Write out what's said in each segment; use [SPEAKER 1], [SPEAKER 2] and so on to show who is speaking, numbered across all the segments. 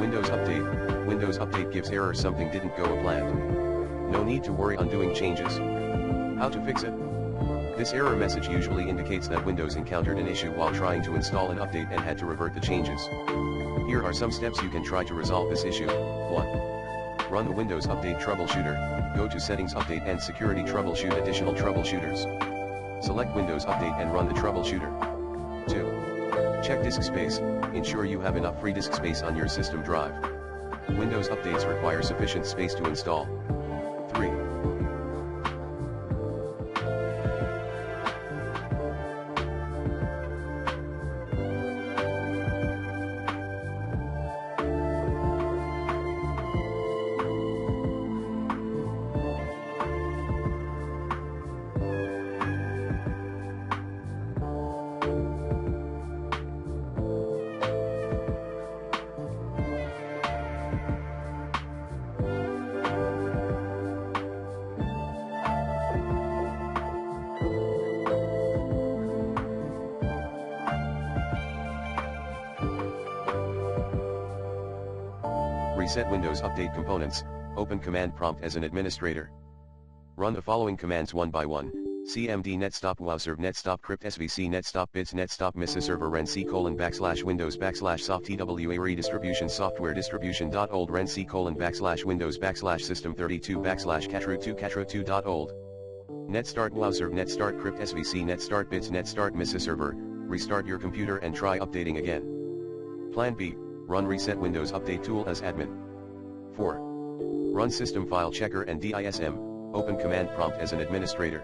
[SPEAKER 1] Windows Update. Windows Update gives error something didn't go as planned. No need to worry on doing changes. How to fix it? This error message usually indicates that Windows encountered an issue while trying to install an update and had to revert the changes. Here are some steps you can try to resolve this issue. 1. Run the Windows Update Troubleshooter. Go to Settings, Update and Security, Troubleshoot additional troubleshooters. Select Windows Update and run the troubleshooter. 2. Check disk space. Ensure you have enough free disk space on your system drive. Windows updates require sufficient space to install. 3. Reset Windows Update components. Open command prompt as an administrator. Run the following commands one by one. cmd netstop wowserve netstop crypt svc netstop bits netstop misa server renc /windows /soft twa redistribution software distribution.old renc /windows system 32 /catro2 netstart wowserve netstart crypt svc netstart bits netstart misa server. Restart your computer and try updating again. Plan B. Run Reset Windows Update tool as admin. 4. Run System File Checker and DISM. Open command prompt as an administrator.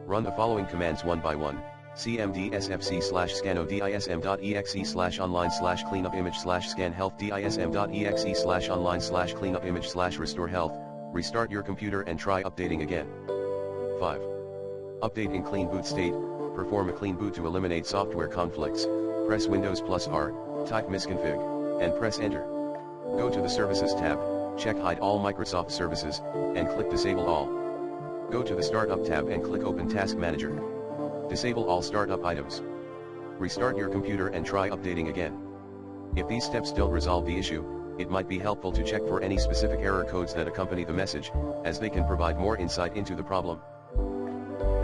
[SPEAKER 1] Run the following commands one by one. cmd sfc /scano dism.exe /online /cleanup image /scan health dism.exe /online /cleanup image /restore health. Restart your computer and try updating again. 5. Update in clean boot state. Perform a clean boot to eliminate software conflicts. Press Windows +R, type misconfig, and press enter. Go to the Services tab, check Hide all Microsoft services, and click Disable all. Go to the Startup tab and click Open Task Manager. Disable all startup items. Restart your computer and try updating again. If these steps don't resolve the issue, it might be helpful to check for any specific error codes that accompany the message, as they can provide more insight into the problem.